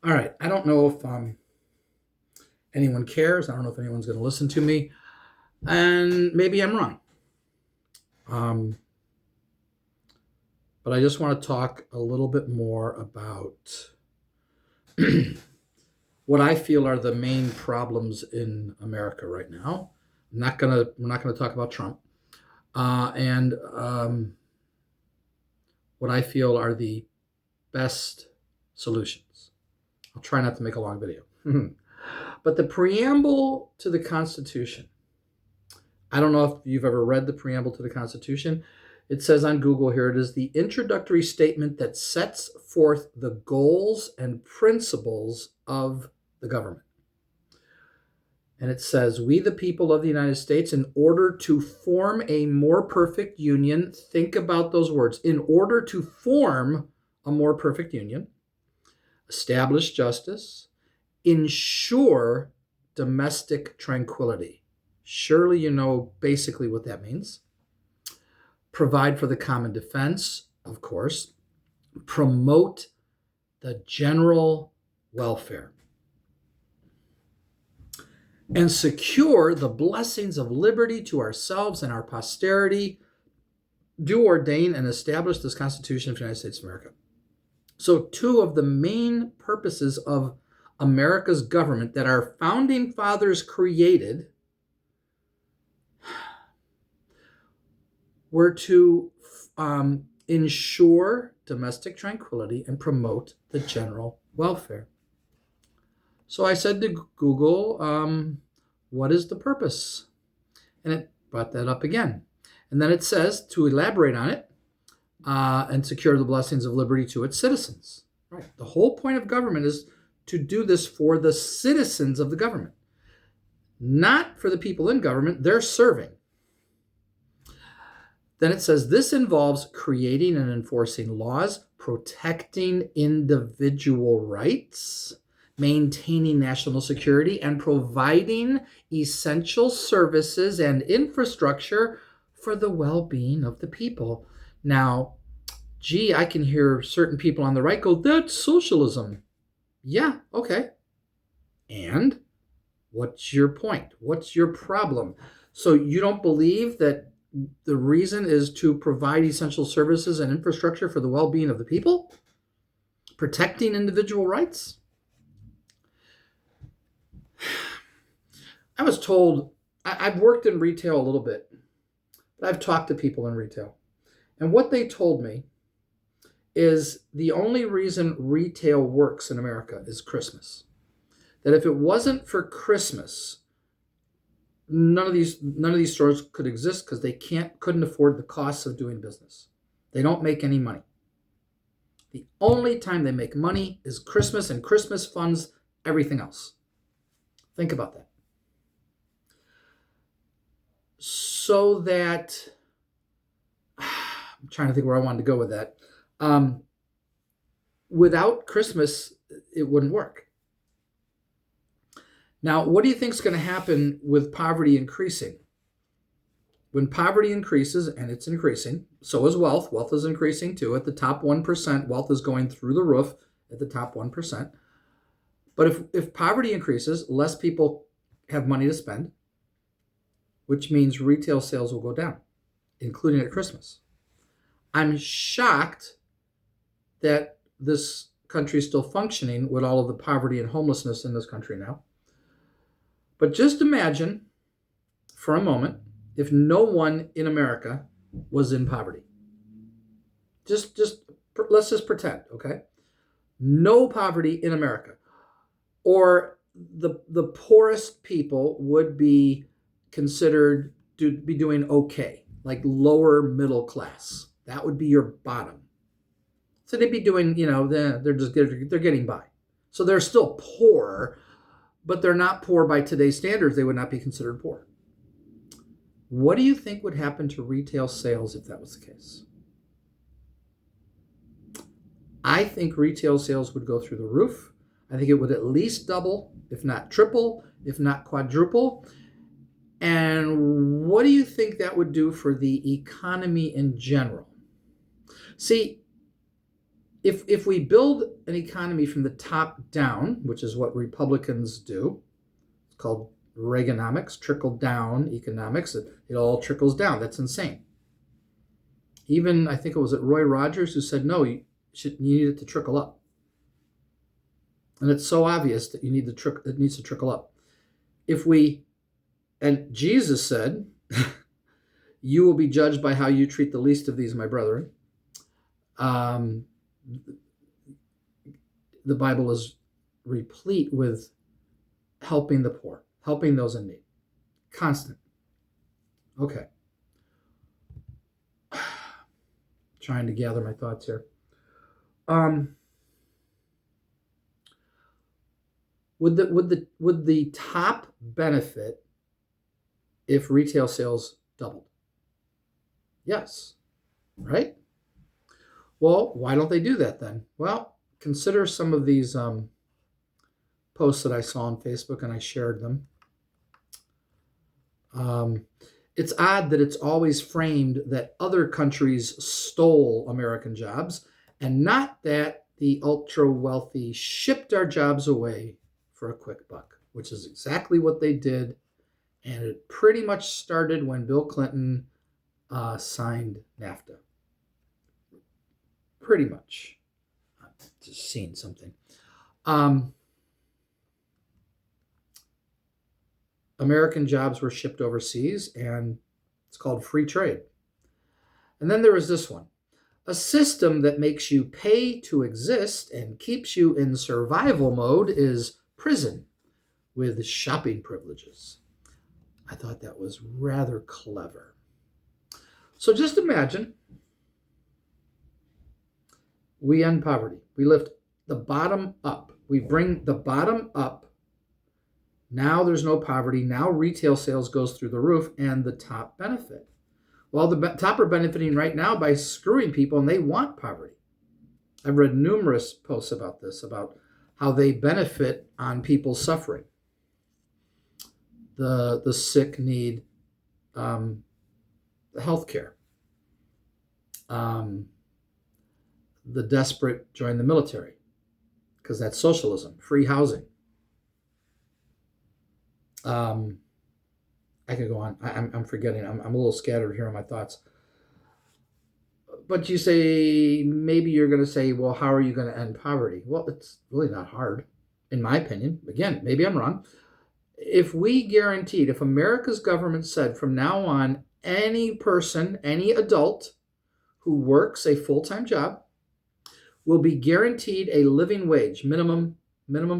All right. I don't know if anyone cares. I don't know if anyone's going to listen to me. And maybe I'm wrong. Um, but I just want to talk a little bit more about what I feel are the main problems in America right now. We're not gonna talk about Trump, and what I feel are the best solutions. I'll try not to make a long video. But the preamble to the Constitution, I don't know if you've ever read the preamble to the Constitution. It says on Google here, it is the introductory statement that sets forth the goals and principles of the government. And it says, we, the people of the United States, in order to form a more perfect union, think about those words, in order to form a more perfect union, establish justice, ensure domestic tranquility. Surely you know basically what that means. Provide for the common defense, of course. Promote the general welfare. And secure the blessings of liberty to ourselves and our posterity. Do ordain and establish this Constitution of the United States of America. So, two of the main purposes of America's government that our founding fathers created were to ensure domestic tranquility and promote the general welfare. So I said to Google, what is the purpose? And it brought that up again. And then it says to elaborate on it and secure the blessings of liberty to its citizens. Right. The whole point of government is to do this for the citizens of the government, not for the people in government. They're serving. Then it says this involves creating and enforcing laws, protecting individual rights, maintaining national security, and providing essential services and infrastructure for the well-being of the people. Now, I can hear certain people on the right go, that's socialism. Yeah, okay. And what's your point? What's your problem? So you don't believe that the reason is to provide essential services and infrastructure for the well-being of the people? Protecting individual rights? I was told, I've worked in retail a little bit, but I've talked to people in retail. And what they told me is the only reason retail works in America is Christmas. That if it wasn't for Christmas, none of these stores could exist because they couldn't afford the costs of doing business. They don't make any money. The only time they make money is Christmas, and Christmas funds everything else. Think about that. So that, I'm trying to think where I wanted to go with that. Without Christmas, it wouldn't work. Now, what do you think is going to happen with poverty increasing? When poverty increases, and it's increasing, so is wealth. Wealth is increasing too. At the top 1%, wealth is going through the roof at the top 1%. But if poverty increases, less people have money to spend, which means retail sales will go down, including at Christmas. I'm shocked that this country is still functioning with all of the poverty and homelessness in this country now. But just imagine for a moment if no one in America was in poverty. Let's just pretend, okay? No poverty in America. Or the poorest people would be considered to be doing okay, like lower middle class. That would be your bottom. So they'd be doing, they're getting by. So they're still poor, but they're not poor by today's standards. They would not be considered poor. What do you think would happen to retail sales if that was the case? I think retail sales would go through the roof. I think it would at least double, if not triple, if not quadruple. And what do you think that would do for the economy in general? See, if we build an economy from the top down, which is what Republicans do, it's called Reaganomics, trickle down economics. It all trickles down. That's insane. Even I think it was Roy Rogers who said, no, you need it to trickle up. And it's so obvious that it needs to trickle up. And Jesus said, you will be judged by how you treat the least of these, my brethren. The Bible is replete with helping the poor, helping those in need. Constant. Okay. Trying to gather my thoughts here. Would the top benefit if retail sales doubled? Yes. Right? Well, why don't they do that then? Well, consider some of these posts that I saw on Facebook, and I shared them. It's odd that it's always framed that other countries stole American jobs and not that the ultra wealthy shipped our jobs away for a quick buck, which is exactly what they did. And it pretty much started when Bill Clinton signed NAFTA. Pretty much. I've just seen something. American jobs were shipped overseas, and it's called free trade. And then there was this one. A system that makes you pay to exist and keeps you in survival mode is prison with shopping privileges. I thought that was rather clever. So just imagine we end poverty. We lift the bottom up. We bring the bottom up. Now there's no poverty. Now retail sales goes through the roof and the top benefit. Well, the top are benefiting right now by screwing people, and they want poverty. I've read numerous posts about this, about how they benefit on people suffering. The sick need health care. The desperate join the military because that's socialism, free housing. I could go on. I'm forgetting. I'm a little scattered here on my thoughts. But you say, maybe you're going to say, well, how are you going to end poverty? Well, it's really not hard, in my opinion. Again, maybe I'm wrong. If America's government said from now on, any person, any adult who works a full-time job will be guaranteed a living wage. Minimum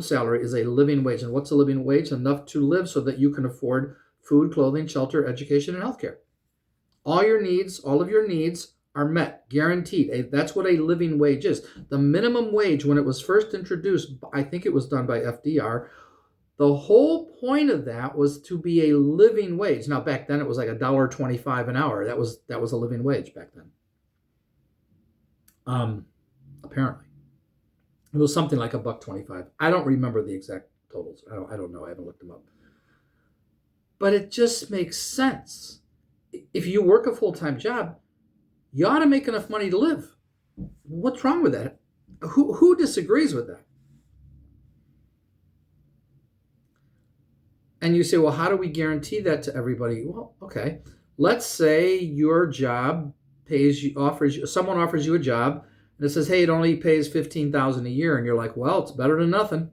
salary is a living wage. And what's a living wage? Enough to live so that you can afford food, clothing, shelter, education, and healthcare. All of your needs are met, guaranteed. That's what a living wage is. The minimum wage, when it was first introduced, I think it was done by FDR, the whole point of that was to be a living wage. Now, back then it was like $1.25 an hour. That was a living wage back then. Apparently. It was something like $1.25. I don't remember the exact totals. I don't know. I haven't looked them up. But it just makes sense. If you work a full-time job, you ought to make enough money to live. What's wrong with that? Who disagrees with that? And you say, well, how do we guarantee that to everybody? Well, okay. Let's say your job someone offers you a job, and it says, hey, it only pays $15,000 a year. And you're like, well, it's better than nothing.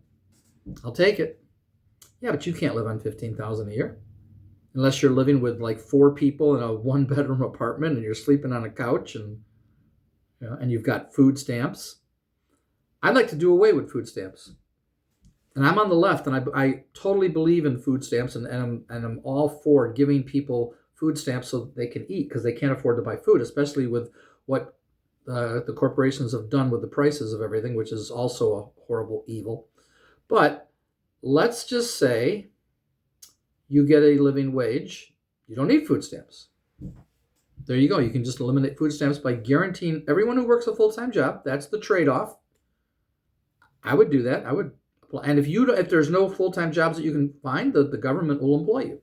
I'll take it. Yeah, but you can't live on $15,000 a year. Unless you're living with like 4 people in a 1-bedroom apartment and you're sleeping on a couch and you've got food stamps. I'd like to do away with food stamps. And I'm on the left, and I totally believe in food stamps, and I'm all for giving people food stamps so that they can eat, because they can't afford to buy food, especially with what the corporations have done with the prices of everything, which is also a horrible evil. But let's just say you get a living wage. You don't need food stamps. There you go. You can just eliminate food stamps by guaranteeing everyone who works a full-time job. That's the trade-off. I would do that. And if there's no full-time jobs that you can find, the government will employ you.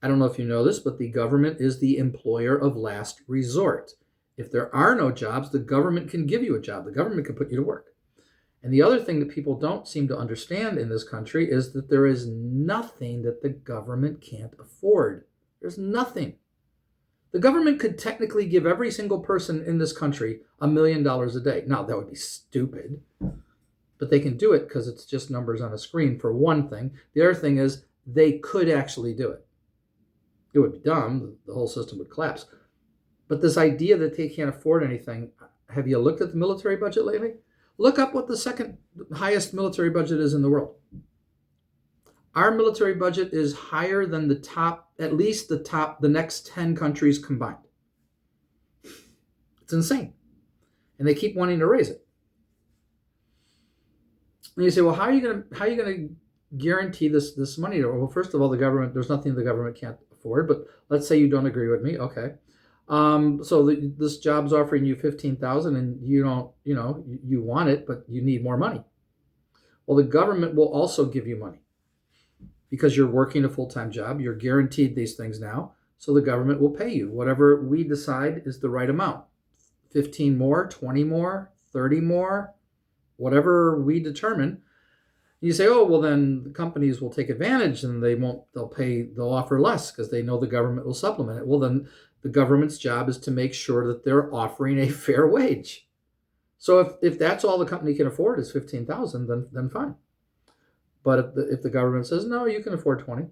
I don't know if you know this, but the government is the employer of last resort. If there are no jobs, the government can give you a job. The government can put you to work. And the other thing that people don't seem to understand in this country is that there is nothing that the government can't afford. There's nothing. The government could technically give every single person in this country $1 million a day. Now, that would be stupid, but they can do it because it's just numbers on a screen, for one thing. The other thing is they could actually do it. It would be dumb. The whole system would collapse. But this idea that they can't afford anything, have you looked at the military budget lately? Look up what the second highest military budget is in the world. Our military budget is higher than the top, at least the next 10 countries combined. It's insane. And they keep wanting to raise it. And you say, well, how are you going to guarantee this money? Well, first of all, there's nothing the government can't afford, but let's say you don't agree with me. Okay. So this job's offering you $15,000 and you don't, you want it, but you need more money. Well, the government will also give you money because you're working a full-time job. You're guaranteed these things now. So the government will pay you whatever we decide is the right amount. 15 more, 20 more, 30 more, whatever we determine. You say, oh, well, then the companies will take advantage and they'll offer less because they know the government will supplement it. Well, then the government's job is to make sure that they're offering a fair wage. So if that's all the company can afford is $15,000, then fine. But if the government says, no, you can afford 20,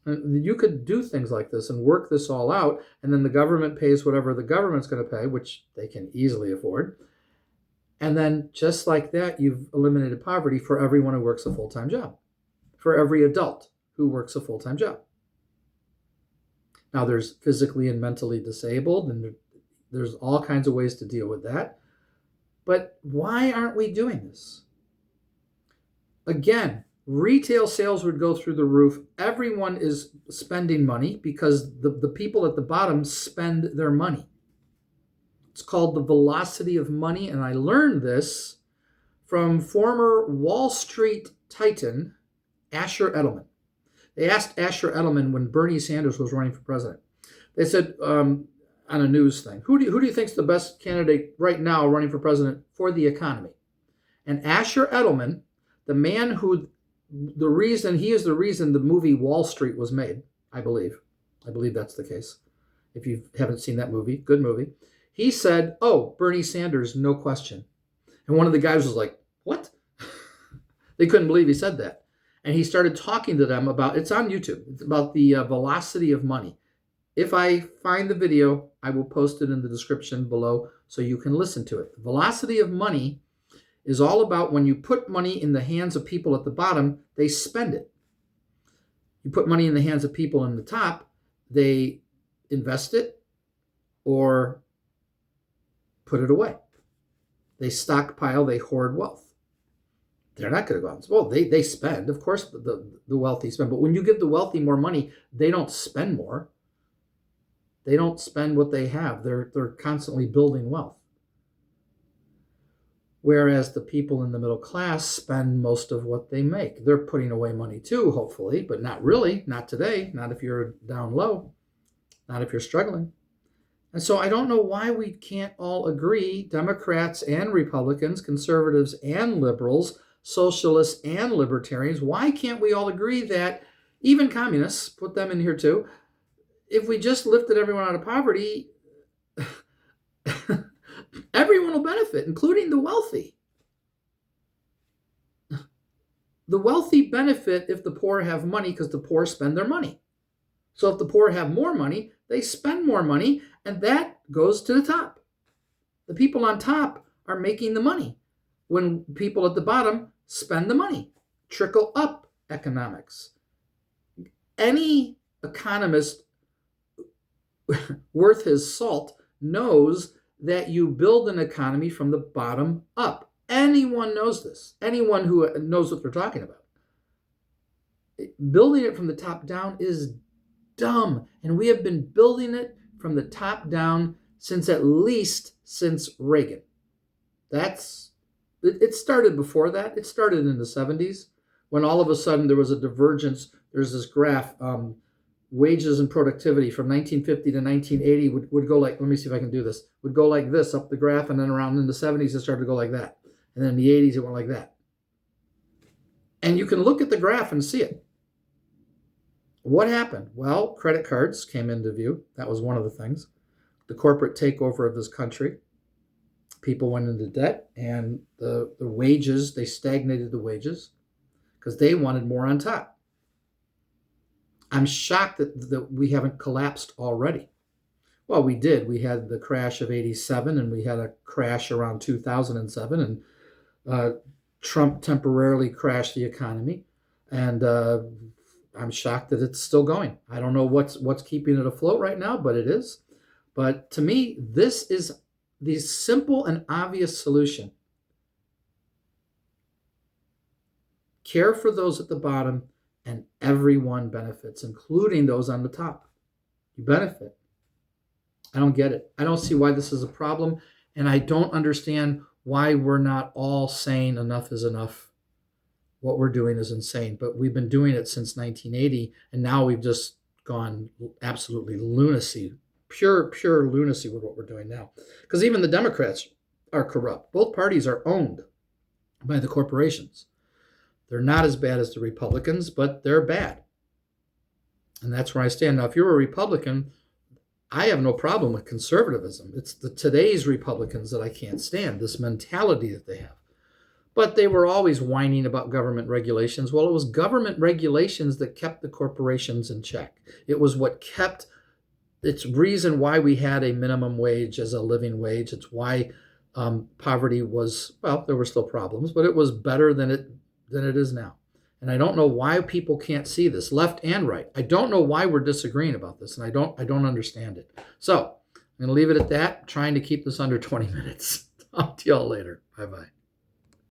and you could do things like this and work this all out, and then the government pays whatever the government's going to pay, which they can easily afford. And then just like that, you've eliminated poverty for everyone who works a full-time job, for every adult who works a full-time job. Now, there's physically and mentally disabled, and there's all kinds of ways to deal with that. But why aren't we doing this? Again, retail sales would go through the roof. Everyone is spending money because the people at the bottom spend their money. It's called the velocity of money, and I learned this from former Wall Street titan Asher Edelman. They asked Asher Edelman when Bernie Sanders was running for president. They said on a news thing, who do you think is the best candidate right now running for president for the economy? And Asher Edelman, the man who he is the reason the movie Wall Street was made, I believe that's the case. If you haven't seen that movie, good movie. He said, oh, Bernie Sanders, no question. And one of the guys was like, what? They couldn't believe he said that. And he started talking to them about, it's on YouTube, it's about the velocity of money. If I find the video, I will post it in the description below so you can listen to it. The velocity of money is all about when you put money in the hands of people at the bottom, they spend it. You put money in the hands of people in the top, they invest it or put it away. They stockpile, they hoard wealth. They're not going to go out and spend. Well, they spend. Of course, the wealthy spend. But when you give the wealthy more money, they don't spend more. They don't spend what they have. They're constantly building wealth. Whereas the people in the middle class spend most of what they make. They're putting away money too, hopefully, but not really. Not today. Not if you're down low. Not if you're struggling. And so I don't know why we can't all agree, Democrats and Republicans, conservatives and liberals, socialists and libertarians, why can't we all agree that even communists, put them in here too, if we just lifted everyone out of poverty, everyone will benefit, including the wealthy. The wealthy benefit if the poor have money because the poor spend their money. So if the poor have more money, they spend more money, and that goes to the top. The people on top are making the money when people at the bottom spend the money. Trickle up economics. Any economist worth his salt knows that you build an economy from the bottom up. Anyone knows this. Anyone who knows what they're talking about. Building it from the top down is dumb. And we have been building it from the top down since Reagan. It started before that. It started in the 70s when all of a sudden there was a divergence. There's this graph. wages and productivity from 1950 to 1980 would go like, let me see if I can do this, would go like this up the graph, and then around in the 70s it started to go like that. And then in the 80s it went like that. And you can look at the graph and see it. What happened? Well, credit cards came into view. That was one of the things. The corporate takeover of this country. People went into debt, and the wages, they stagnated the wages because they wanted more on top. I'm shocked that we haven't collapsed already. Well, we did. We had the crash of 87, and we had a crash around 2007, and Trump temporarily crashed the economy. And I'm shocked that it's still going. I don't know what's keeping it afloat right now, but it is. But to me, this is the simple and obvious solution. Care for those at the bottom, and everyone benefits, including those on the top. You benefit. I don't get it. I don't see why this is a problem, and I don't understand why we're not all saying enough is enough. What we're doing is insane, but we've been doing it since 1980, and now we've just gone absolutely lunacy, pure lunacy with what we're doing now. Because even the Democrats are corrupt. Both parties are owned by the corporations. They're not as bad as the Republicans, but they're bad. And that's where I stand. Now, if you're a Republican, I have no problem with conservatism. It's today's Republicans that I can't stand, this mentality that they have. But they were always whining about government regulations. Well, it was government regulations that kept the corporations in check. It was what kept, it's reason why we had a minimum wage as a living wage. It's why poverty was, well, there were still problems, but it was better than it is now. And I don't know why people can't see this, left and right. I don't know why we're disagreeing about this, and I don't understand it. So I'm going to leave it at that, trying to keep this under 20 minutes. Talk to y'all later. Bye-bye.